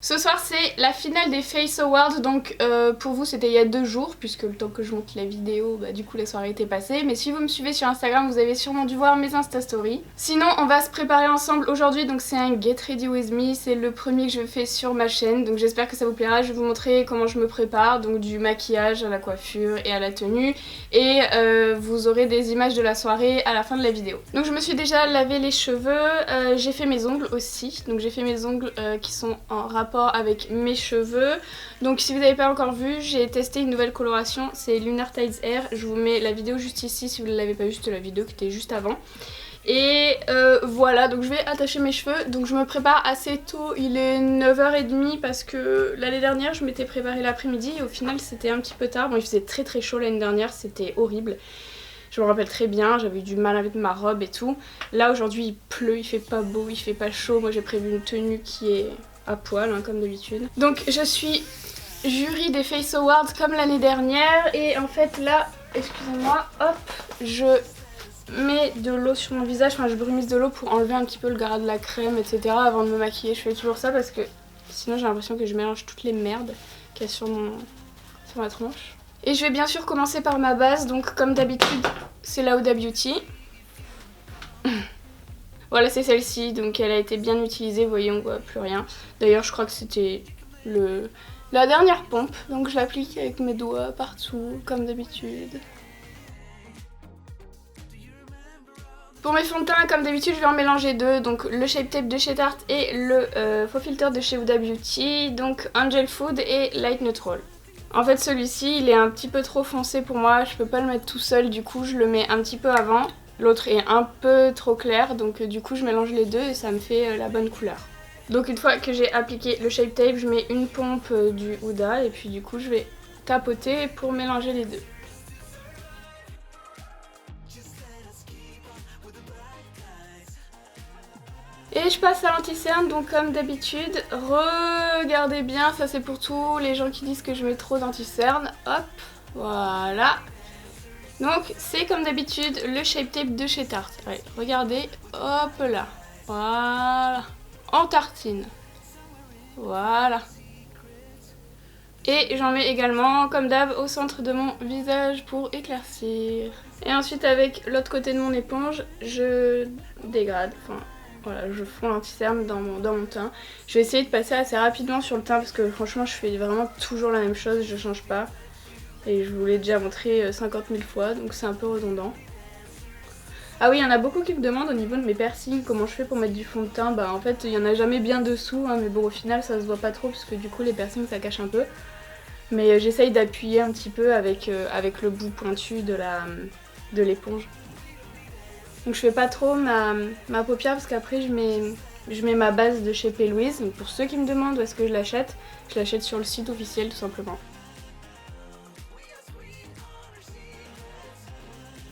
Ce soir c'est la finale des Face Awards, donc pour vous c'était il y a 2 jours puisque le temps que je monte la vidéo, du coup la soirée était passée. Mais si vous me suivez sur Instagram vous avez sûrement dû voir mes Insta Stories. Sinon on va se préparer ensemble aujourd'hui, donc c'est un Get Ready With Me, c'est le premier que je fais sur ma chaîne. Donc j'espère que ça vous plaira, je vais vous montrer comment je me prépare, donc du maquillage à la coiffure et à la tenue. Et vous aurez des images de la soirée à la fin de la vidéo. Donc je me suis déjà lavé les cheveux, j'ai fait mes ongles aussi. Donc j'ai fait mes ongles qui sont en rapport avec mes cheveux. Donc si vous n'avez pas encore vu, j'ai testé une nouvelle coloration, c'est Lunar Tides Air. Je vous mets la vidéo juste ici si vous ne l'avez pas vu, c'était la vidéo qui était juste avant. Et voilà, donc je vais attacher mes cheveux. Donc je me prépare assez tôt, il est 9h30 parce que l'année dernière je m'étais préparée l'après-midi et au final c'était un petit peu tard. Bon, il faisait très très chaud l'année dernière, c'était horrible. Je me rappelle très bien, j'avais eu du mal avec ma robe et tout. Là aujourd'hui il pleut, il fait pas beau, il fait pas chaud. Moi j'ai prévu une tenue qui est à poil hein, comme d'habitude. Donc je suis jury des Face Awards comme l'année dernière. Et en fait là, excusez-moi, hop, je mets de l'eau sur mon visage. Enfin je brumise de l'eau pour enlever un petit peu le gras de la crème, etc. avant de me maquiller. Je fais toujours ça parce que sinon j'ai l'impression que je mélange toutes les merdes qu'il y a sur ma tronche. Et je vais bien sûr commencer par ma base, donc comme d'habitude c'est la Huda Beauty. Voilà, c'est celle-ci, donc elle a été bien utilisée, vous voyez on voit plus rien. D'ailleurs je crois que c'était la dernière pompe, donc je l'applique avec mes doigts partout comme d'habitude. Pour mes fonds de teint, comme d'habitude, je vais en mélanger deux, donc le Shape Tape de chez Tarte et le faux filter de chez Huda Beauty, donc Angel Food et Light Neutral. En fait celui-ci il est un petit peu trop foncé pour moi, je peux pas le mettre tout seul, du coup je le mets un petit peu avant. L'autre est un peu trop clair, donc du coup je mélange les deux et ça me fait la bonne couleur. Donc une fois que j'ai appliqué le Shape Tape, je mets une pompe du Huda et puis du coup je vais tapoter pour mélanger les deux. Et je passe à l'anti-cerne, donc comme d'habitude, regardez bien, ça c'est pour tous les gens qui disent que je mets trop d'anti-cerne, hop, voilà. Donc c'est comme d'habitude le Shape Tape de chez Tarte, allez, regardez, hop là, voilà, en tartine, voilà. Et j'en mets également, comme d'hab, au centre de mon visage pour éclaircir. Et ensuite avec l'autre côté de mon éponge, je dégrade, enfin... Voilà, je fonds l'anti-cerne dans mon teint. Je vais essayer de passer assez rapidement sur le teint parce que franchement je fais vraiment toujours la même chose, je change pas. Et je vous l'ai déjà montré 50 000 fois, donc c'est un peu redondant. Ah oui, il y en a beaucoup qui me demandent au niveau de mes piercings comment je fais pour mettre du fond de teint. Bah en fait il y en a jamais bien dessous, hein, mais bon au final ça se voit pas trop parce que du coup les piercings ça cache un peu. Mais j'essaye d'appuyer un petit peu avec le bout pointu de l'éponge. Donc je fais pas trop ma paupière parce qu'après je mets ma base de chez P. Louise. Donc pour ceux qui me demandent où est-ce que je l'achète sur le site officiel tout simplement.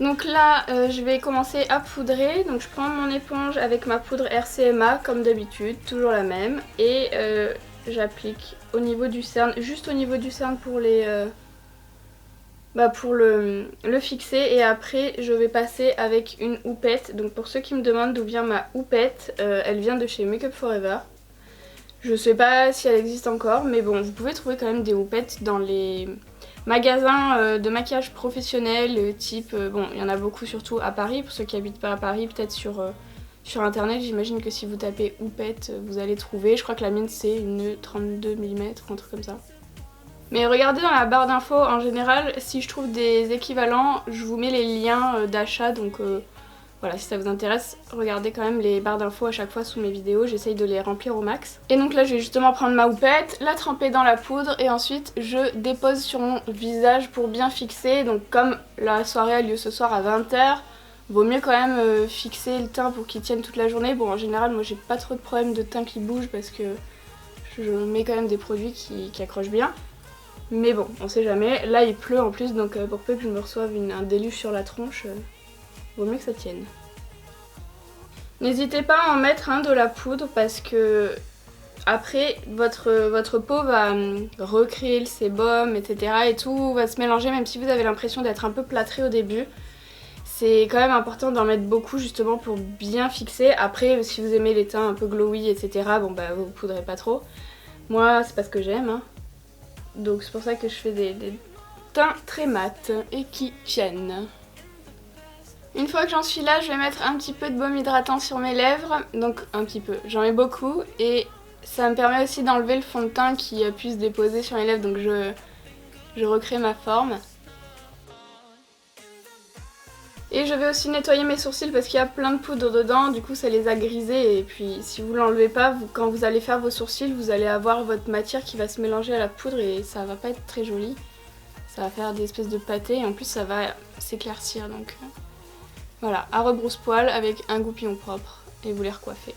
Donc là je vais commencer à poudrer. Donc je prends mon éponge avec ma poudre RCMA comme d'habitude, toujours la même. Et j'applique au niveau du cerne, juste au niveau du cerne pour pour le fixer. Et après je vais passer avec une houppette. Donc pour ceux qui me demandent d'où vient ma houppette, elle vient de chez Make Up For Ever. Je sais pas si elle existe encore, mais bon vous pouvez trouver quand même des houppettes dans les magasins de maquillage professionnel type, bon il y en a beaucoup surtout à Paris, pour ceux qui habitent pas à Paris, peut-être sur internet, j'imagine que si vous tapez houppette vous allez trouver. Je crois que la mienne c'est une 32 mm, un truc comme ça. Mais regardez dans la barre d'infos, en général, si je trouve des équivalents, je vous mets les liens d'achat, donc voilà, si ça vous intéresse, regardez quand même les barres d'infos à chaque fois sous mes vidéos, j'essaye de les remplir au max. Et donc là, je vais justement prendre ma houppette, la tremper dans la poudre et ensuite je dépose sur mon visage pour bien fixer. Donc comme la soirée a lieu ce soir à 20h, vaut mieux quand même fixer le teint pour qu'il tienne toute la journée. Bon, en général, moi j'ai pas trop de problèmes de teint qui bouge parce que je mets quand même des produits qui accrochent bien. Mais bon, on sait jamais. Là il pleut en plus, donc pour peu que je me reçoive un déluge sur la tronche, vaut mieux que ça tienne. N'hésitez pas à en mettre de la poudre parce que après votre peau va recréer le sébum, etc. et tout va se mélanger, même si vous avez l'impression d'être un peu plâtré au début. C'est quand même important d'en mettre beaucoup justement pour bien fixer. Après si vous aimez les teints un peu glowy, etc. bon bah vous poudrez pas trop. Moi c'est pas ce que j'aime hein. Donc c'est pour ça que je fais des teints très mat et qui tiennent. Une fois que j'en suis là, je vais mettre un petit peu de baume hydratant sur mes lèvres. Donc un petit peu, j'en mets beaucoup et ça me permet aussi d'enlever le fond de teint qui a pu se déposer sur mes lèvres. Donc je recrée ma forme. Et je vais aussi nettoyer mes sourcils parce qu'il y a plein de poudre dedans, du coup ça les a grisés et puis si vous l'enlevez pas, quand vous allez faire vos sourcils, vous allez avoir votre matière qui va se mélanger à la poudre et ça va pas être très joli. Ça va faire des espèces de pâtés et en plus ça va s'éclaircir donc... Voilà, à rebrousse-poil avec un goupillon propre et vous les recoiffez.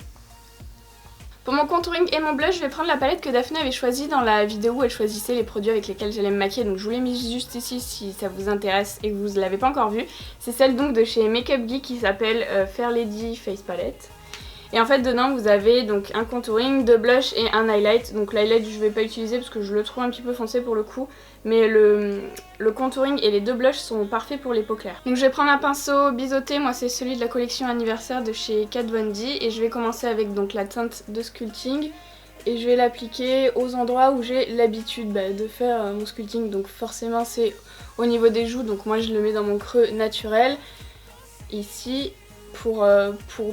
Pour mon contouring et mon blush, je vais prendre la palette que Daphné avait choisie dans la vidéo où elle choisissait les produits avec lesquels j'allais me maquiller. Donc je vous l'ai mis juste ici si ça vous intéresse et que vous ne l'avez pas encore vue. C'est celle donc de chez Makeup Geek qui s'appelle Fair Lady Face Palette. Et en fait dedans vous avez donc un contouring, deux blushs et un highlight. Donc l'highlight je vais pas utiliser parce que je le trouve un petit peu foncé pour le coup. Mais le contouring et les deux blushs sont parfaits pour les peaux claires. Donc je vais prendre un pinceau biseauté, moi c'est celui de la collection anniversaire de chez Kat Von D. Et je vais commencer avec donc la teinte de sculpting. Et je vais l'appliquer aux endroits où j'ai l'habitude de faire mon sculpting. Donc forcément c'est au niveau des joues, donc moi je le mets dans mon creux naturel. Ici. Pour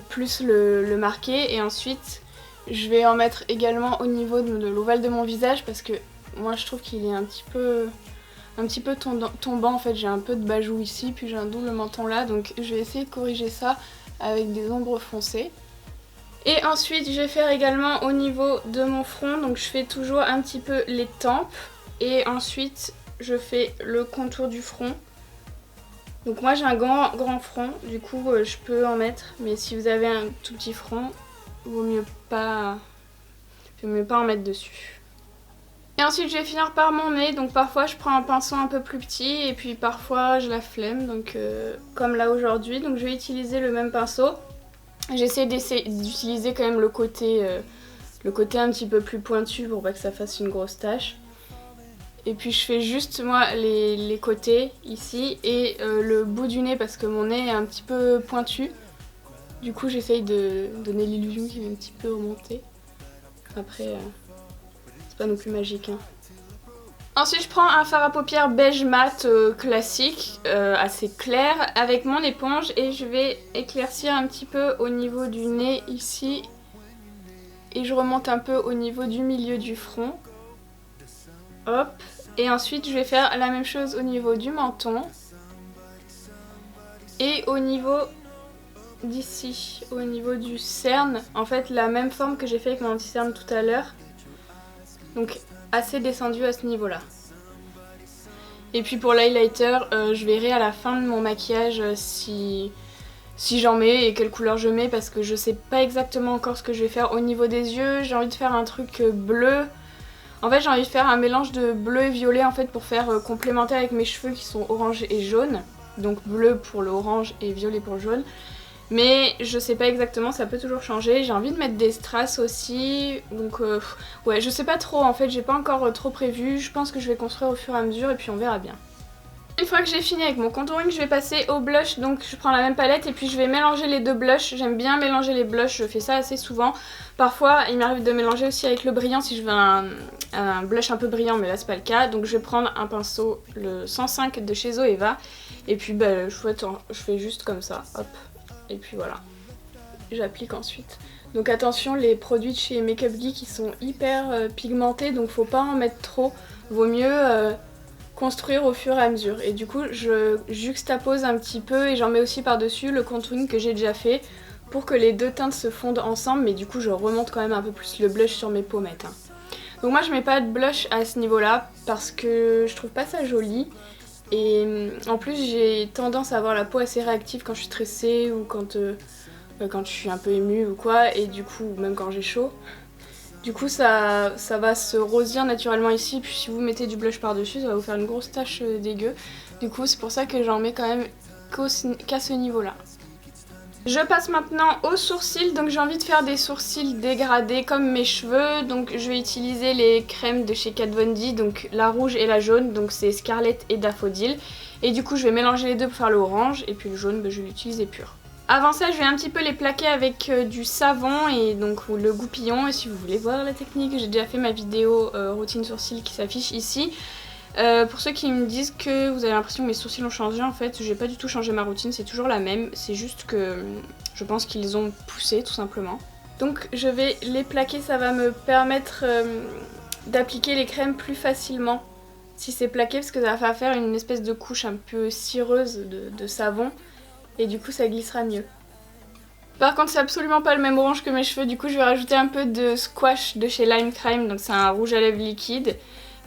plus le marquer et ensuite je vais en mettre également au niveau de l'ovale de mon visage parce que moi je trouve qu'il est un petit peu tombant en fait, j'ai un peu de bajou ici puis j'ai un double menton là donc je vais essayer de corriger ça avec des ombres foncées. Et ensuite je vais faire également au niveau de mon front, donc je fais toujours un petit peu les tempes et ensuite je fais le contour du front. Donc moi j'ai un grand front, du coup je peux en mettre, mais si vous avez un tout petit front, vaut mieux pas en mettre dessus. Et ensuite je vais finir par mon nez, donc parfois je prends un pinceau un peu plus petit et puis parfois je la flemme, donc comme là aujourd'hui, donc je vais utiliser le même pinceau. J'essaie d'utiliser quand même le côté un petit peu plus pointu pour pas que ça fasse une grosse tache. Et puis je fais juste moi les côtés ici et le bout du nez parce que mon nez est un petit peu pointu. Du coup j'essaye de donner l'illusion qu'il est un petit peu remonté. Après c'est pas non plus magique hein. Ensuite je prends un fard à paupières beige mat classique, assez clair avec mon éponge et je vais éclaircir un petit peu au niveau du nez ici. Et je remonte un peu au niveau du milieu du front. Hop. Et ensuite je vais faire la même chose au niveau du menton. Et au niveau d'ici, au niveau du cerne, en fait la même forme que j'ai fait avec mon anti-cerne tout à l'heure. Donc assez descendu à ce niveau là. Et puis pour l'highlighter, je verrai à la fin de mon maquillage si j'en mets et quelle couleur je mets parce que je sais pas exactement encore ce que je vais faire au niveau des yeux. J'ai envie de faire un truc bleu. En fait j'ai envie de faire un mélange de bleu et violet en fait pour faire complémentaire avec mes cheveux qui sont orange et jaune. Donc bleu pour le orange et violet pour le jaune. Mais je sais pas exactement, ça peut toujours changer. J'ai envie de mettre des strass aussi. Donc ouais, je sais pas trop en fait, j'ai pas encore trop prévu. Je pense que je vais construire au fur et à mesure et puis on verra bien. Une fois que j'ai fini avec mon contouring, je vais passer au blush. Donc je prends la même palette et puis je vais mélanger les deux blushs. J'aime bien mélanger les blushs, je fais ça assez souvent. Parfois il m'arrive de mélanger aussi avec le brillant si je veux un blush un peu brillant, mais là c'est pas le cas. Donc je vais prendre un pinceau, le 105 de chez Zoeva. Et puis je fais juste comme ça, hop. Et puis voilà, j'applique ensuite. Donc attention, les produits de chez Makeup Geek ils sont hyper pigmentés, donc faut pas en mettre trop. Vaut mieux construire au fur et à mesure. Et du coup je juxtapose un petit peu et j'en mets aussi par dessus le contouring que j'ai déjà fait pour que les deux teintes se fondent ensemble, mais du coup je remonte quand même un peu plus le blush sur mes pommettes hein. Donc moi je mets pas de blush à ce niveau là parce que je trouve pas ça joli. Et en plus j'ai tendance à avoir la peau assez réactive quand je suis stressée ou quand je suis un peu émue ou quoi, et du coup même quand j'ai chaud. Du coup ça va se rosir naturellement ici, puis si vous mettez du blush par dessus ça va vous faire une grosse tache dégueu. Du coup c'est pour ça que j'en mets quand même qu'à ce niveau là. Je passe maintenant aux sourcils, donc j'ai envie de faire des sourcils dégradés comme mes cheveux, donc je vais utiliser les crèmes de chez Kat Von D, donc la rouge et la jaune, donc c'est Scarlett et Daffodil, et du coup je vais mélanger les deux pour faire le orange, et puis le jaune je vais l'utiliser pur. Avant ça, je vais un petit peu les plaquer avec du savon et donc le goupillon. Et si vous voulez voir la technique, j'ai déjà fait ma vidéo routine sourcils qui s'affiche ici. Pour ceux qui me disent que vous avez l'impression que mes sourcils ont changé, en fait, j'ai pas du tout changé ma routine, c'est toujours la même. C'est juste que je pense qu'ils ont poussé tout simplement. Donc je vais les plaquer, ça va me permettre d'appliquer les crèmes plus facilement si c'est plaqué, parce que ça va faire une espèce de couche un peu cireuse de savon. Et du coup ça glissera mieux. Par contre c'est absolument pas le même orange que mes cheveux, du coup je vais rajouter un peu de squash de chez Lime Crime, donc c'est un rouge à lèvres liquide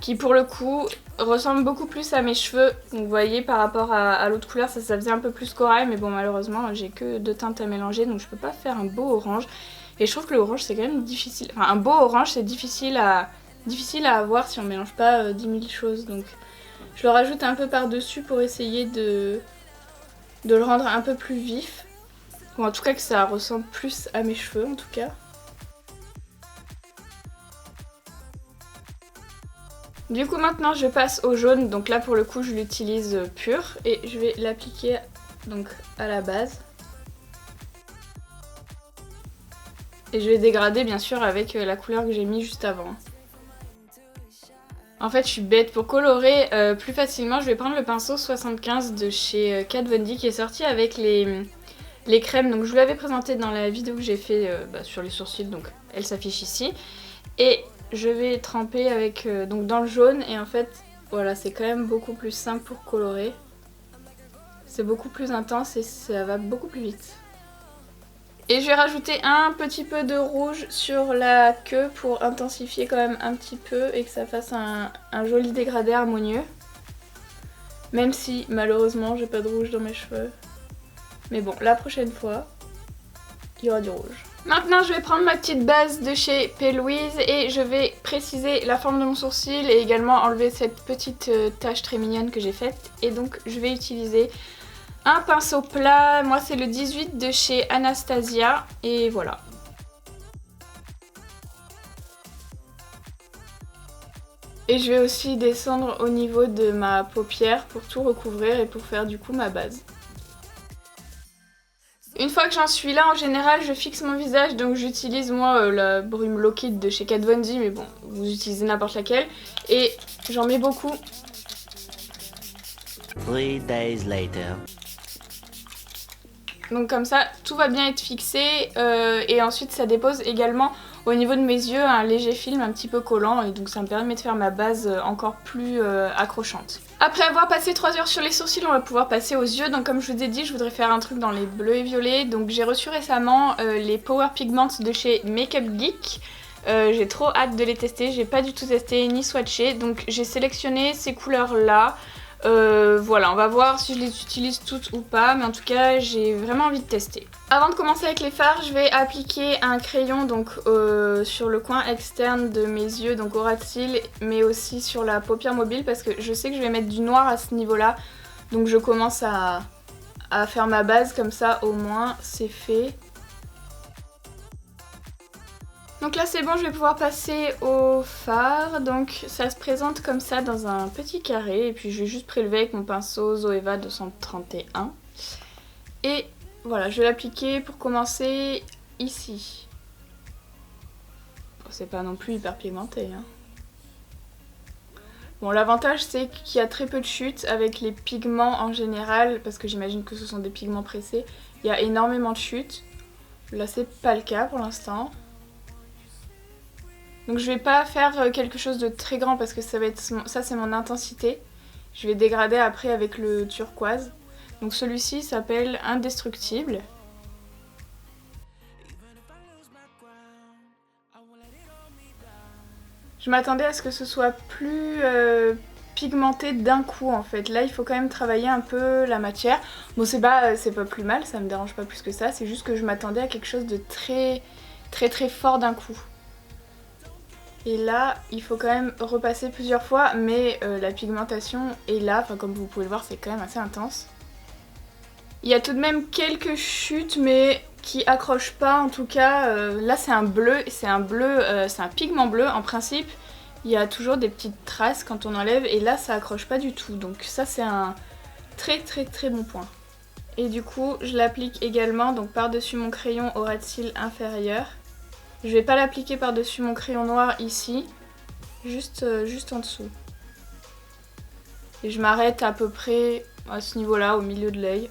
qui pour le coup ressemble beaucoup plus à mes cheveux. Donc vous voyez par rapport à l'autre couleur ça faisait un peu plus corail, mais bon malheureusement j'ai que deux teintes à mélanger donc je peux pas faire un beau orange. Et je trouve que le orange c'est quand même difficile, enfin un beau orange c'est difficile à avoir si on mélange pas 10 000 choses, donc je le rajoute un peu par dessus pour essayer de le rendre un peu plus vif, ou en tout cas que ça ressemble plus à mes cheveux en tout cas. Du coup maintenant je passe au jaune, donc là pour le coup je l'utilise pur et je vais l'appliquer donc à la base. Et je vais dégrader bien sûr avec la couleur que j'ai mis juste avant. En fait je suis bête, pour colorer plus facilement je vais prendre le pinceau 75 de chez Kat Von D qui est sorti avec les crèmes. Donc je vous l'avais présenté dans la vidéo que j'ai fait sur les sourcils, donc elle s'affiche ici. Et je vais tremper avec donc dans le jaune et en fait voilà c'est quand même beaucoup plus simple pour colorer. C'est beaucoup plus intense et ça va beaucoup plus vite. Et je vais rajouter un petit peu de rouge sur la queue pour intensifier quand même un petit peu et que ça fasse un joli dégradé harmonieux. Même si malheureusement j'ai pas de rouge dans mes cheveux. Mais bon, la prochaine fois, il y aura du rouge. Maintenant je vais prendre ma petite base de chez P. Louise et je vais préciser la forme de mon sourcil et également enlever cette petite tache très mignonne que j'ai faite. Et donc je vais utiliser un pinceau plat, moi c'est le 18 de chez Anastasia et voilà. Et je vais aussi descendre au niveau de ma paupière pour tout recouvrir et pour faire du coup ma base. Une fois que j'en suis là, en général je fixe mon visage, donc j'utilise moi la brume Low Kid de chez Kat Von D, mais bon, vous utilisez n'importe laquelle. Et j'en mets beaucoup. 3 days later. Donc comme ça, tout va bien être fixé et ensuite ça dépose également au niveau de mes yeux un léger film un petit peu collant et donc ça me permet de faire ma base encore plus accrochante. Après avoir passé 3 heures sur les sourcils, on va pouvoir passer aux yeux. Donc comme je vous ai dit, je voudrais faire un truc dans les bleus et violets. Donc j'ai reçu récemment les Power Pigments de chez Makeup Geek. J'ai trop hâte de les tester, j'ai pas du tout testé ni swatché. Donc j'ai sélectionné ces couleurs là. Voilà, on va voir si je les utilise toutes ou pas, mais en tout cas j'ai vraiment envie de tester. Avant de commencer avec les fards, je vais appliquer un crayon donc sur le coin externe de mes yeux, donc au ras de cils, mais aussi sur la paupière mobile parce que je sais que je vais mettre du noir à ce niveau-là. Donc je commence à faire ma base comme ça, au moins c'est fait. Donc là c'est bon, je vais pouvoir passer au fard. Donc ça se présente comme ça dans un petit carré et puis je vais juste prélever avec mon pinceau Zoeva 231. Et voilà, je vais l'appliquer pour commencer ici. Bon, c'est pas non plus hyper pigmenté hein. Bon, l'avantage c'est qu'il y a très peu de chutes avec les pigments en général, parce que j'imagine que ce sont des pigments pressés. Il y a énormément de chutes. Là c'est pas le cas pour l'instant. Donc je vais pas faire quelque chose de très grand parce que ça va être ça c'est mon intensité. Je vais dégrader après avec le turquoise. Donc celui-ci s'appelle Indestructible. Je m'attendais à ce que ce soit plus pigmenté d'un coup en fait. Là il faut quand même travailler un peu la matière. Bon c'est pas plus mal, ça me dérange pas plus que ça. C'est juste que je m'attendais à quelque chose de très fort d'un coup. Et là, il faut quand même repasser plusieurs fois, mais la pigmentation est là, enfin comme vous pouvez le voir, c'est quand même assez intense. Il y a tout de même quelques chutes, mais qui accrochent pas en tout cas. Là c'est un bleu, c'est un pigment bleu en principe. Il y a toujours des petites traces quand on enlève, et là ça accroche pas du tout. Donc ça c'est un très bon point. Et du coup je l'applique également donc par-dessus mon crayon au ras de cils inférieur. Je vais pas l'appliquer par-dessus mon crayon noir ici, juste en dessous. Et je m'arrête à peu près à ce niveau-là, au milieu de l'œil.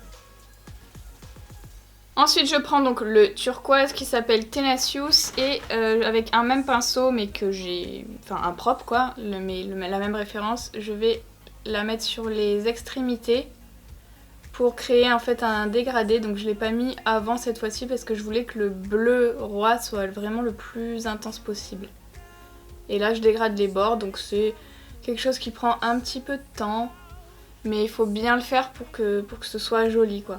Ensuite je prends donc le turquoise qui s'appelle Tenacious et avec un même pinceau mais que j'ai... Enfin un propre quoi, la même référence, je vais la mettre sur les extrémités pour créer en fait un dégradé. Donc je l'ai pas mis avant cette fois-ci parce que je voulais que le bleu roi soit vraiment le plus intense possible. Et là je dégrade les bords, donc c'est quelque chose qui prend un petit peu de temps, mais il faut bien le faire pour que ce soit joli quoi.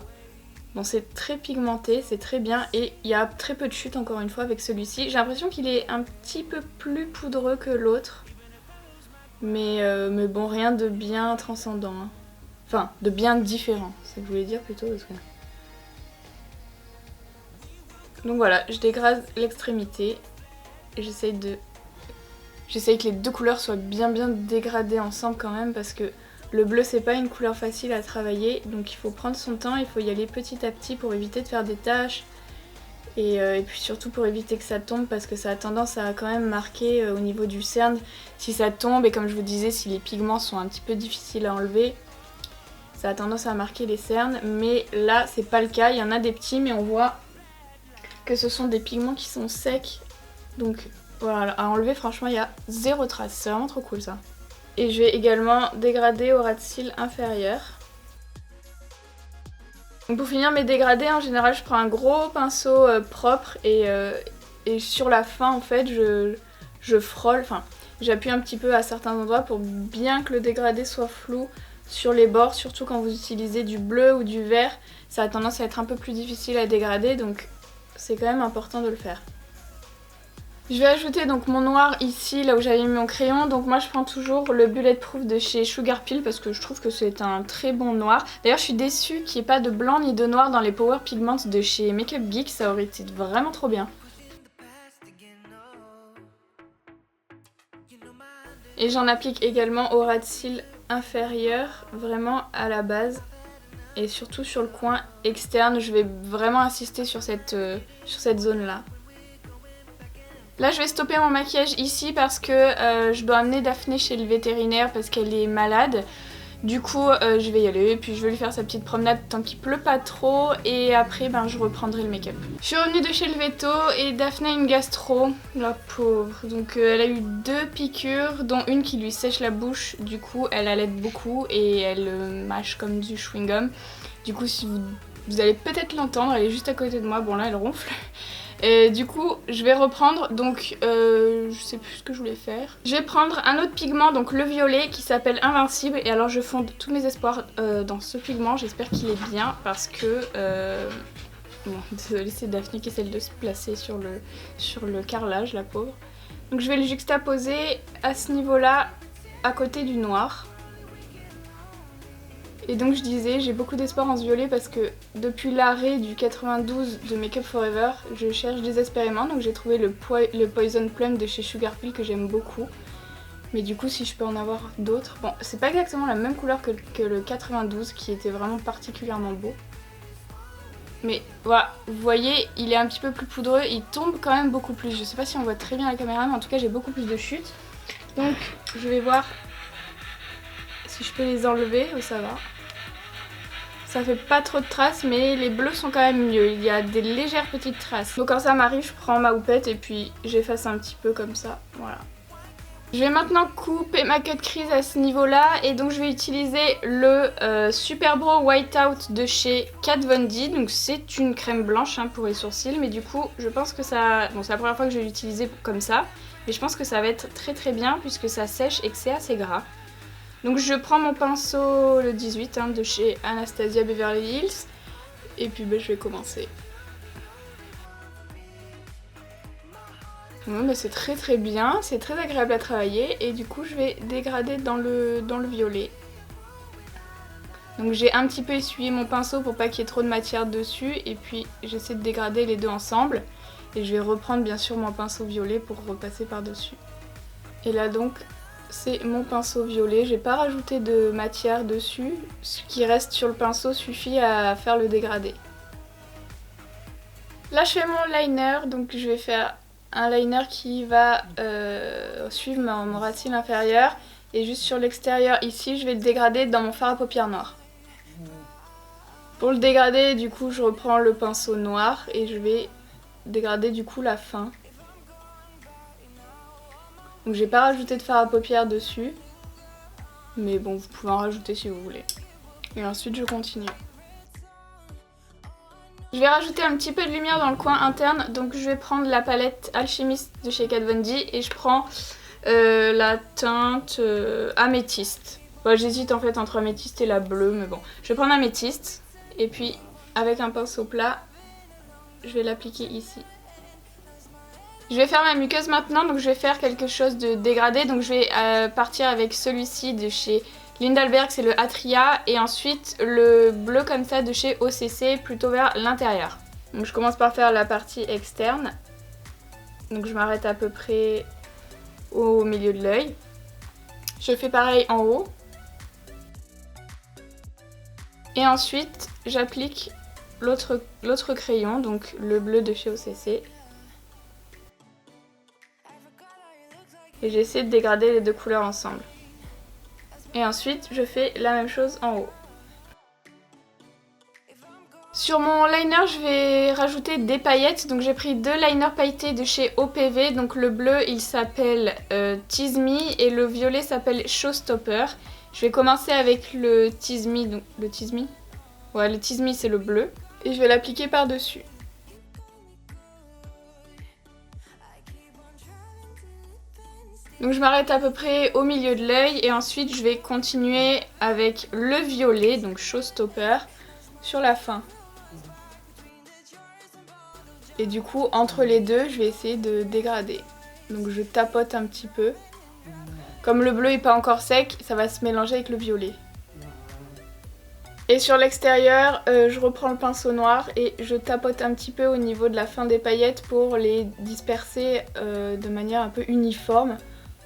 Bon, c'est très pigmenté, c'est très bien et il y a très peu de chute encore une fois avec celui-ci. J'ai l'impression qu'il est un petit peu plus poudreux que l'autre, mais bon, rien de bien transcendant. Hein. Enfin, de bien différent, c'est ce que je voulais dire plutôt. Parce que... Donc voilà, je dégrade l'extrémité et j'essaye que les deux couleurs soient bien dégradées ensemble quand même parce que le bleu c'est pas une couleur facile à travailler, donc il faut prendre son temps, il faut y aller petit à petit pour éviter de faire des taches et puis surtout pour éviter que ça tombe parce que ça a tendance à quand même marquer au niveau du cerne si ça tombe, et comme je vous disais, si les pigments sont un petit peu difficiles à enlever, ça a tendance à marquer les cernes, mais là c'est pas le cas, il y en a des petits mais on voit que ce sont des pigments qui sont secs, donc voilà, à enlever franchement il y a zéro trace, c'est vraiment trop cool ça. Et je vais également dégrader au ras de cils inférieur. Donc pour finir mes dégradés, en général je prends un gros pinceau propre et sur la fin en fait je frôle, enfin j'appuie un petit peu à certains endroits pour bien que le dégradé soit flou sur les bords, surtout quand vous utilisez du bleu ou du vert, ça a tendance à être un peu plus difficile à dégrader, donc c'est quand même important de le faire. Je vais ajouter donc mon noir ici, là où j'avais mis mon crayon. Donc moi je prends toujours le Bulletproof de chez Sugar Pill parce que je trouve que c'est un très bon noir. D'ailleurs je suis déçue qu'il n'y ait pas de blanc ni de noir dans les Power Pigments de chez Makeup Geek, ça aurait été vraiment trop bien. Et j'en applique également au ras de cils inférieur, vraiment à la base. Et surtout sur le coin externe, je vais vraiment insister sur cette zone là. Là je vais stopper mon maquillage ici parce que je dois amener Daphné chez le vétérinaire parce qu'elle est malade. Du coup je vais y aller et puis je vais lui faire sa petite promenade tant qu'il pleut pas trop et après je reprendrai le make-up. Je suis revenue de chez le véto et Daphné a une gastro, la pauvre. Donc elle a eu 2 piqûres dont une qui lui sèche la bouche, du coup elle allaite beaucoup et elle mâche comme du chewing-gum. Du coup si vous allez peut-être l'entendre, elle est juste à côté de moi, bon là elle ronfle. Et du coup je vais reprendre, donc je sais plus ce que je voulais faire. Je vais prendre un autre pigment, donc le violet qui s'appelle Invincible. Et alors je fonde tous mes espoirs dans ce pigment, j'espère qu'il est bien parce que... Bon, désolée, c'est Daphné qui essaie de se placer sur le carrelage, la pauvre. Donc je vais le juxtaposer à ce niveau-là, à côté du noir. Et donc je disais, j'ai beaucoup d'espoir en ce violet parce que depuis l'arrêt du 92 de Make Up For Ever, je cherche désespérément. Donc j'ai trouvé le Poison Plum de chez Sugar Pill que j'aime beaucoup. Mais du coup si je peux en avoir d'autres... Bon, c'est pas exactement la même couleur que le 92 qui était vraiment particulièrement beau. Mais voilà, vous voyez, il est un petit peu plus poudreux, il tombe quand même beaucoup plus. Je sais pas si on voit très bien à la caméra, mais en tout cas j'ai beaucoup plus de chutes. Donc je vais voir si je peux les enlever. Oh, ça va. Ça fait pas trop de traces, mais les bleus sont quand même mieux. Il y a des légères petites traces. Donc quand ça m'arrive, je prends ma houppette et puis j'efface un petit peu comme ça. Voilà. Je vais maintenant couper ma cut crease à ce niveau-là. Et donc je vais utiliser le Super Brow Whiteout de chez Kat Von D. Donc c'est une crème blanche pour les sourcils. Mais du coup, je pense que ça... Bon, c'est la première fois que je vais l'utiliser comme ça. Mais je pense que ça va être très bien puisque ça sèche et que c'est assez gras. Donc je prends mon pinceau le 18 de chez Anastasia Beverly Hills et puis je vais commencer. Bon, c'est très bien, c'est très agréable à travailler et du coup je vais dégrader dans le violet. Donc j'ai un petit peu essuyé mon pinceau pour pas qu'il y ait trop de matière dessus et puis j'essaie de dégrader les deux ensemble et je vais reprendre bien sûr mon pinceau violet pour repasser par dessus. Et là donc c'est mon pinceau violet. J'ai pas rajouté de matière dessus. Ce qui reste sur le pinceau suffit à faire le dégradé. Là je fais mon liner, donc je vais faire un liner qui va suivre mon ras de cils inférieur. Et juste sur l'extérieur ici, je vais le dégrader dans mon fard à paupières noir. Pour le dégrader, du coup, je reprends le pinceau noir et je vais dégrader du coup la fin. Donc j'ai pas rajouté de fard à paupières dessus. Mais bon, vous pouvez en rajouter si vous voulez. Et ensuite je continue. Je vais rajouter un petit peu de lumière dans le coin interne. Donc je vais prendre la palette Alchemist de chez Kat Von D. Et je prends la teinte améthyste. Bon, j'hésite en fait entre améthyste et la bleue, mais bon. Je vais prendre améthyste. Et puis avec un pinceau plat, je vais l'appliquer ici. Je vais faire ma muqueuse maintenant, donc je vais faire quelque chose de dégradé. Donc je vais partir avec celui-ci de chez Lindalberg, c'est le Atria. Et ensuite le bleu comme ça de chez OCC, plutôt vers l'intérieur. Donc je commence par faire la partie externe. Donc je m'arrête à peu près au milieu de l'œil. Je fais pareil en haut. Et ensuite j'applique l'autre crayon, donc le bleu de chez OCC. Et j'essaie de dégrader les deux couleurs ensemble. Et ensuite je fais la même chose en haut. Sur mon liner, je vais rajouter des paillettes. Donc j'ai pris deux liners pailletés de chez OPV. Donc le bleu il s'appelle Tease Me et le violet s'appelle Showstopper. Je vais commencer avec le Tease Me. Donc le Tease Me. Ouais, le Tease Me c'est le bleu. Et je vais l'appliquer par-dessus. Donc je m'arrête à peu près au milieu de l'œil et ensuite je vais continuer avec le violet, donc Showstopper, sur la fin. Et du coup, entre les deux, je vais essayer de dégrader. Donc je tapote un petit peu. Comme le bleu n'est pas encore sec, ça va se mélanger avec le violet. Et sur l'extérieur, je reprends le pinceau noir et je tapote un petit peu au niveau de la fin des paillettes pour les disperser de manière un peu uniforme.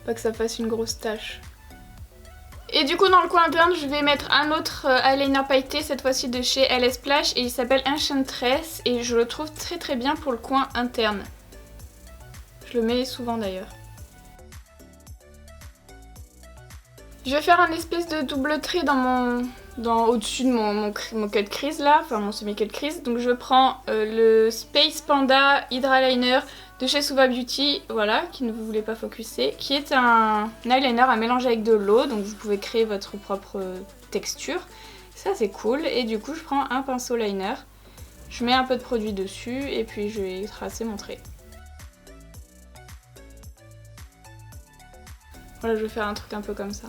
Pas que ça fasse une grosse tache. Et du coup dans le coin interne je vais mettre un autre eyeliner pailleté, cette fois-ci de chez LS Splash et il s'appelle Enchantress et je le trouve très très bien pour le coin interne. Je le mets souvent d'ailleurs. Je vais faire un espèce de double trait au-dessus de mon cut crease là, enfin mon semi-cut crease. Donc je prends le Space Panda Hydra Liner de chez Suva Beauty, voilà, qui ne vous voulez pas focuser, qui est un eyeliner à mélanger avec de l'eau, donc vous pouvez créer votre propre texture. Ça c'est cool, et du coup je prends un pinceau liner, je mets un peu de produit dessus, et puis je vais tracer mon trait. Voilà, je vais faire un truc un peu comme ça.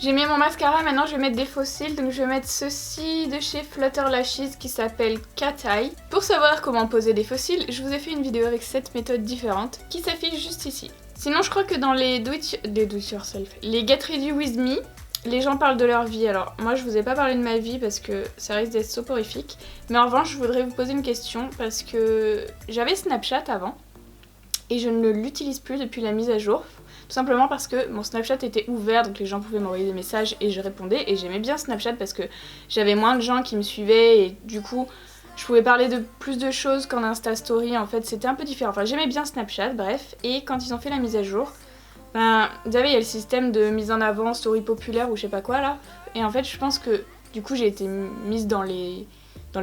J'ai mis mon mascara, maintenant je vais mettre des faux cils, donc je vais mettre ceci de chez Flutter Lashes qui s'appelle Cat Eye. Pour savoir comment poser des faux cils, je vous ai fait une vidéo avec 7 méthodes différentes qui s'affichent juste ici. Sinon je crois que dans les Do It Yourself, les Get Ready With Me, les gens parlent de leur vie. Alors moi je vous ai pas parlé de ma vie parce que ça risque d'être soporifique, mais en revanche je voudrais vous poser une question parce que j'avais Snapchat avant et je ne l'utilise plus depuis la mise à jour. Tout simplement parce que mon Snapchat était ouvert, donc les gens pouvaient m'envoyer des messages et je répondais. Et j'aimais bien Snapchat parce que j'avais moins de gens qui me suivaient et du coup je pouvais parler de plus de choses qu'en Insta Story. En fait c'était un peu différent. Enfin j'aimais bien Snapchat, bref. Et quand ils ont fait la mise à jour, ben vous savez il y a le système de mise en avant, story populaire ou je sais pas quoi là. Et en fait je pense que du coup j'ai été mise dans les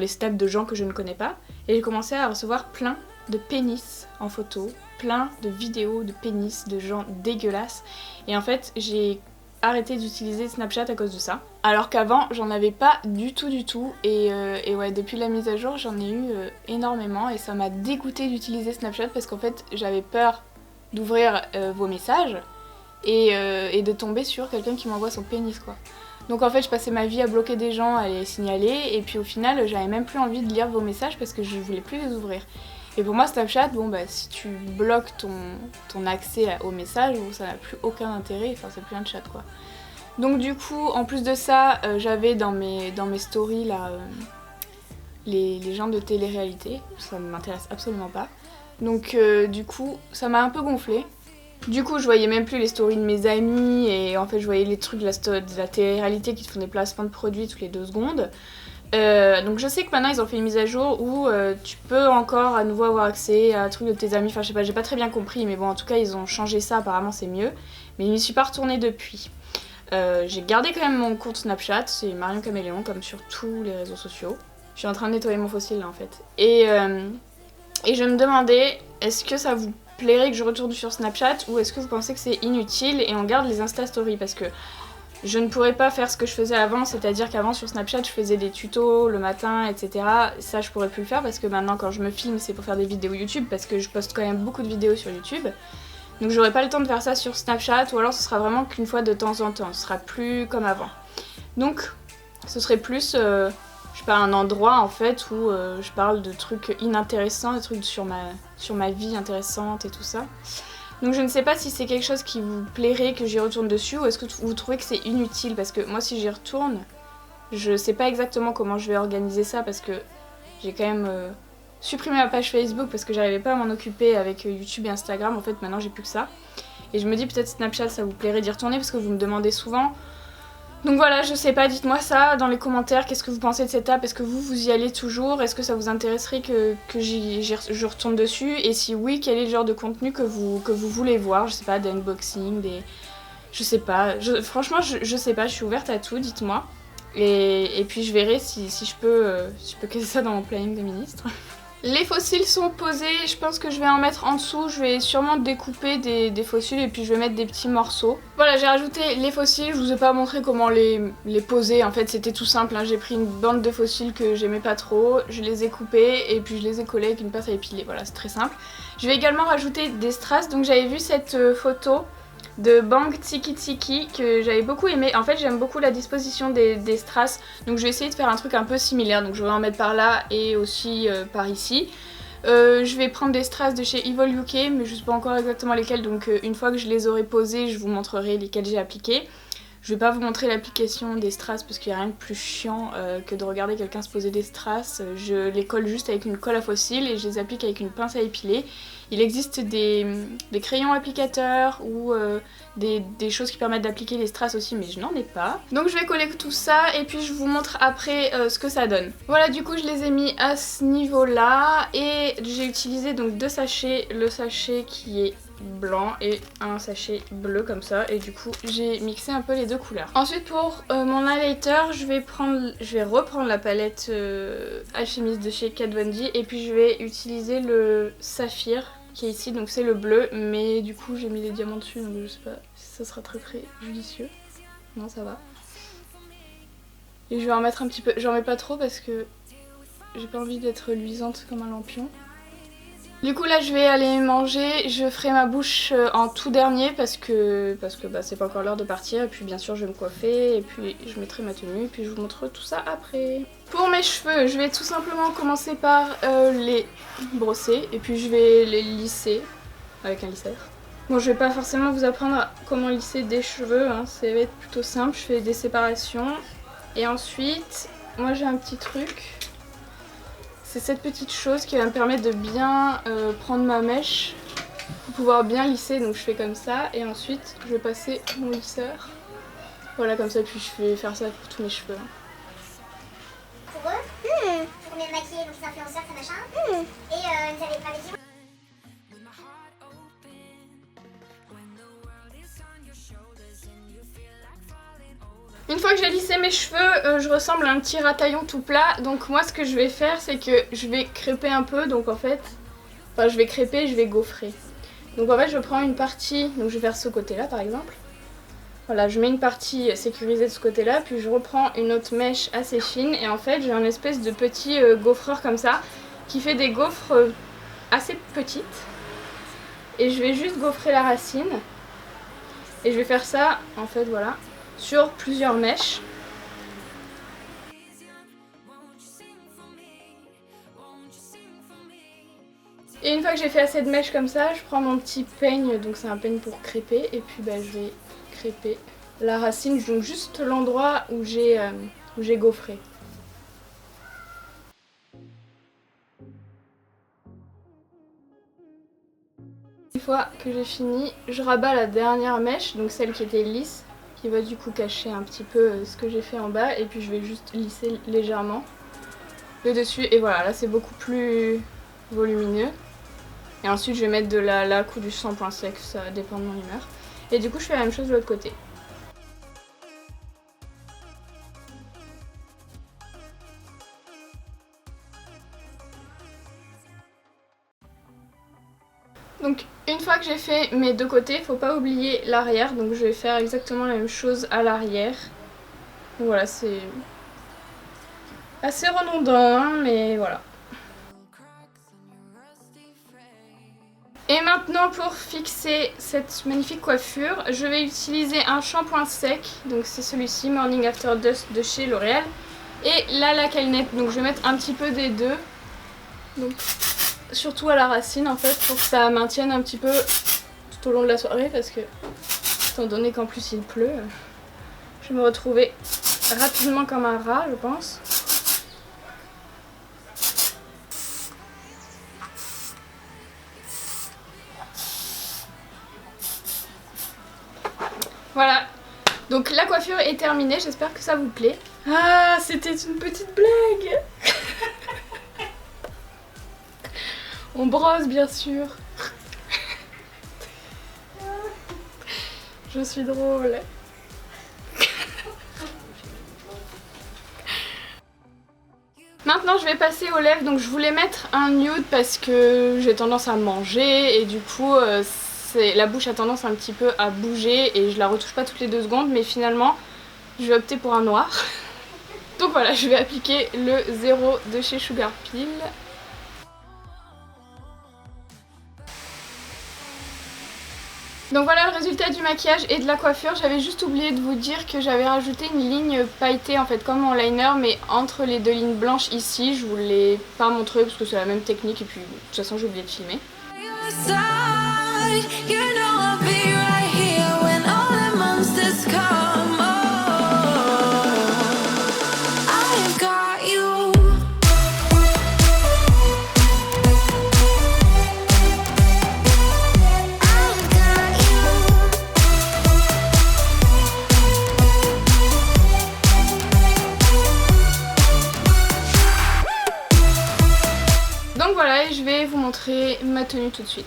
snaps de gens que je ne connais pas. Et j'ai commencé à recevoir plein de pénis en photo. Plein de vidéos de pénis, de gens dégueulasses. Et en fait, j'ai arrêté d'utiliser Snapchat à cause de ça. Alors qu'avant, j'en avais pas du tout. Et ouais, depuis la mise à jour, j'en ai eu énormément. Et ça m'a dégoûté d'utiliser Snapchat parce qu'en fait, j'avais peur d'ouvrir vos messages et de tomber sur quelqu'un qui m'envoie son pénis, quoi. Donc en fait, je passais ma vie à bloquer des gens, à les signaler. Et puis au final, j'avais même plus envie de lire vos messages parce que je voulais plus les ouvrir. Et pour moi Snapchat, bon bah si tu bloques ton accès aux messages, ça n'a plus aucun intérêt, enfin c'est plus un chat quoi. Donc du coup, en plus de ça, j'avais dans mes stories là, les gens de télé-réalité, ça ne m'intéresse absolument pas. Donc du coup, ça m'a un peu gonflé. Du coup je voyais même plus les stories de mes amis et en fait je voyais les trucs de la télé-réalité qui te font des placements de produits toutes les 2 secondes. Donc je sais que maintenant ils ont fait une mise à jour où tu peux encore à nouveau avoir accès à un truc de tes amis, enfin je sais pas, j'ai pas très bien compris mais bon en tout cas ils ont changé ça, apparemment c'est mieux. Mais je n'y suis pas retournée depuis. J'ai gardé quand même mon compte Snapchat, c'est Marion Caméléon comme sur tous les réseaux sociaux. Je suis en train de nettoyer mon fossile là en fait. Et je me demandais, est-ce que ça vous plairait que je retourne sur Snapchat ou est-ce que vous pensez que c'est inutile et on garde les Insta Stories parce que je ne pourrais pas faire ce que je faisais avant, c'est-à-dire qu'avant sur Snapchat je faisais des tutos le matin, etc. Ça je pourrais plus le faire parce que maintenant quand je me filme c'est pour faire des vidéos YouTube parce que je poste quand même beaucoup de vidéos sur YouTube. Donc j'aurai pas le temps de faire ça sur Snapchat ou alors ce sera vraiment qu'une fois de temps en temps, ce sera plus comme avant. Donc ce serait plus, je sais pas, un endroit en fait où je parle de trucs inintéressants, des trucs sur ma vie intéressante et tout ça. Donc je ne sais pas si c'est quelque chose qui vous plairait que j'y retourne dessus ou est-ce que vous trouvez que c'est inutile parce que moi si j'y retourne, je sais pas exactement comment je vais organiser ça parce que j'ai quand même supprimé ma page Facebook parce que j'arrivais pas à m'en occuper avec YouTube et Instagram, en fait maintenant j'ai plus que ça. Et je me dis peut-être Snapchat ça vous plairait d'y retourner parce que vous me demandez souvent. Donc voilà, je sais pas, dites-moi ça dans les commentaires, qu'est-ce que vous pensez de cette app, est-ce que vous y allez toujours, est-ce que ça vous intéresserait que je retourne dessus, et si oui, quel est le genre de contenu que vous voulez voir, je sais pas, des unboxings, des... je sais pas, franchement je sais pas, je suis ouverte à tout, dites-moi, et puis je verrai si je peux caser ça dans mon planning des ministres. Les fossiles sont posés, je pense que je vais en mettre en dessous, je vais sûrement découper des fossiles et puis je vais mettre des petits morceaux. Voilà, j'ai rajouté les fossiles, je vous ai pas montré comment les poser, en fait c'était tout simple, hein. J'ai pris une bande de fossiles que j'aimais pas trop, je les ai coupés et puis je les ai collés avec une pince à épiler, voilà c'est très simple. Je vais également rajouter des strass, donc j'avais vu cette photo de Bang Tiki Tiki que j'avais beaucoup aimé. En fait j'aime beaucoup la disposition des strass, donc je vais essayer de faire un truc un peu similaire, donc je vais en mettre par là et aussi par ici. Je vais prendre des strass de chez Evil UK mais je sais pas encore exactement lesquels, donc une fois que je les aurai posés je vous montrerai lesquels j'ai appliqués. Je vais pas vous montrer l'application des strass parce qu'il n'y a rien de plus chiant que de regarder quelqu'un se poser des strass. Je les colle juste avec une colle à fossiles et je les applique avec une pince à épiler. Il existe des crayons applicateurs ou des choses qui permettent d'appliquer les strass aussi, mais je n'en ai pas. Donc je vais coller tout ça et puis je vous montre après ce que ça donne. Voilà, du coup je les ai mis à ce niveau-là et j'ai utilisé donc 2 sachets, le sachet qui est blanc et un sachet bleu comme ça, et du coup j'ai mixé un peu les 2 couleurs. Ensuite pour mon highlighter je vais reprendre la palette Alchemist de chez Kat Von D et puis je vais utiliser le saphir qui est ici, donc c'est le bleu mais du coup j'ai mis les diamants dessus donc je sais pas si ça sera très judicieux. Non, ça va. Et je vais en mettre un petit peu, j'en mets pas trop parce que j'ai pas envie d'être luisante comme un lampion. Du coup là je vais aller manger, je ferai ma bouche en tout dernier parce que bah, c'est pas encore l'heure de partir, et puis bien sûr je vais me coiffer et puis je mettrai ma tenue et puis je vous montre tout ça après. Pour mes cheveux je vais tout simplement commencer par les brosser et puis je vais les lisser avec un lisseur. Bon, je vais pas forcément vous apprendre comment lisser des cheveux, hein, ça va être plutôt simple, je fais des séparations et ensuite moi j'ai un petit truc. C'est cette petite chose qui va me permettre de bien prendre ma mèche pour pouvoir bien lisser, donc je fais comme ça et ensuite je vais passer mon lisseur. Voilà, comme ça, puis je vais faire ça pour tous mes cheveux. Pour eux, pour combien de maquiller, donc les influenceurs, ça machin. Et vous avez pas dit. Une fois que j'ai lissé mes cheveux, je ressemble à un petit rataillon tout plat. Donc moi ce que je vais faire c'est que je vais crêper un peu. Donc en fait, enfin je vais crêper et je vais gaufrer. Donc en fait je prends une partie, donc je vais faire ce côté là par exemple. Voilà, je mets une partie sécurisée de ce côté là, puis je reprends une autre mèche assez fine. Et en fait j'ai un espèce de petit gaufreur comme ça, qui fait des gaufres assez petites. Et je vais juste gaufrer la racine. Et je vais faire ça en fait voilà, sur plusieurs mèches. Et une fois que j'ai fait assez de mèches comme ça, je prends mon petit peigne, donc c'est un peigne pour crêper, et puis bah, je vais crêper la racine, donc juste l'endroit où j'ai gaufré. Une fois que j'ai fini, je rabats la dernière mèche, donc celle qui était lisse, qui va du coup cacher un petit peu ce que j'ai fait en bas, et puis je vais juste lisser légèrement le dessus, et voilà, là c'est beaucoup plus volumineux. Et ensuite je vais mettre de la laque ou du shampoing sec, ça dépend de mon humeur. Et du coup je fais la même chose de l'autre côté. Donc une fois que j'ai fait mes deux côtés, faut pas oublier l'arrière, donc je vais faire exactement la même chose à l'arrière. Voilà, c'est assez redondant, hein, mais voilà. Et maintenant pour fixer cette magnifique coiffure, je vais utiliser un shampoing sec, donc c'est celui-ci, Morning After Dust de chez L'Oréal, et la laque Elnett, donc je vais mettre un petit peu des deux, donc surtout à la racine en fait, pour que ça maintienne un petit peu tout au long de la soirée, parce que étant donné qu'en plus il pleut, je vais me retrouver rapidement comme un rat je pense. Voilà, donc la coiffure est terminée, j'espère que ça vous plaît. Ah, c'était une petite blague. On brosse bien sûr. Je suis drôle. Maintenant je vais passer aux lèvres, donc je voulais mettre un nude parce que j'ai tendance à manger et du coup la bouche a tendance un petit peu à bouger et je la retouche pas toutes les 2 secondes, mais finalement je vais opter pour un noir. Donc voilà, je vais appliquer le 0 de chez Sugar Pill. Donc voilà le résultat du maquillage et de la coiffure. J'avais juste oublié de vous dire que j'avais rajouté une ligne pailletée en fait comme en liner, mais entre les 2 lignes blanches ici. Je vous l'ai pas montré parce que c'est la même technique et puis de toute façon j'ai oublié de filmer. Donc voilà, et je vais vous montrer ma tenue tout de suite.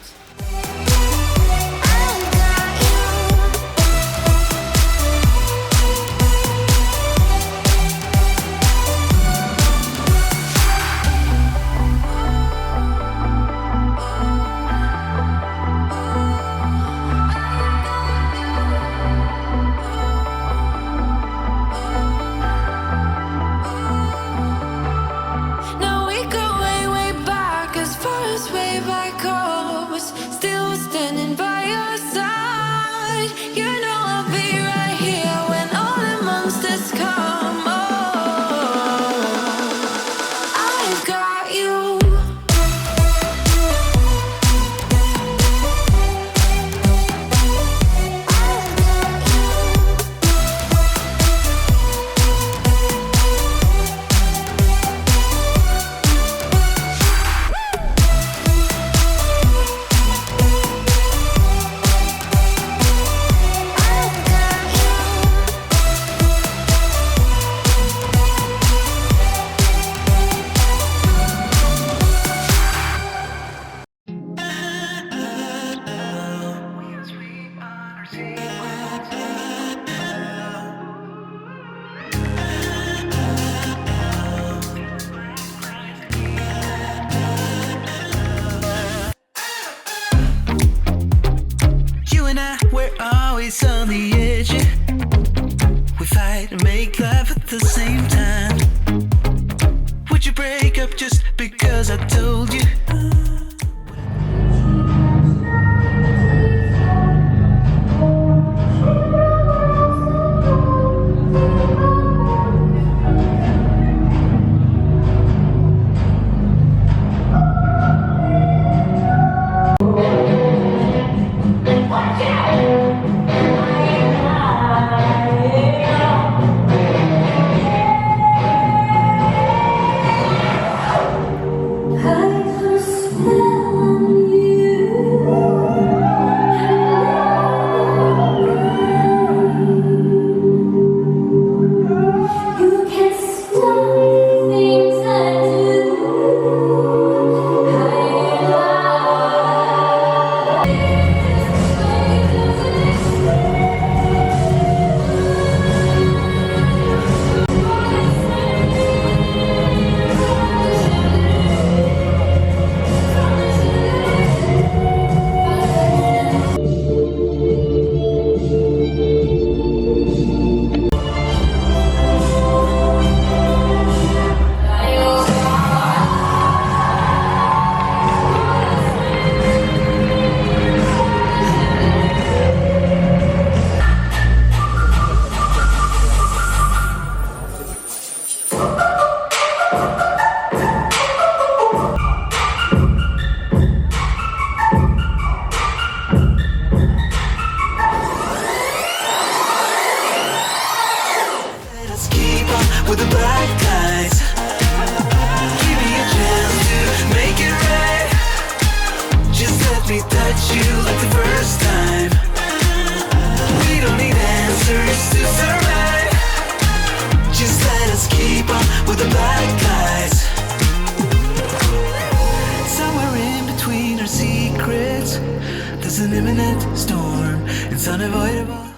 On the edge, we fight and make love at the same time. Would you break up just because I told you? I there's an imminent storm. It's unavoidable.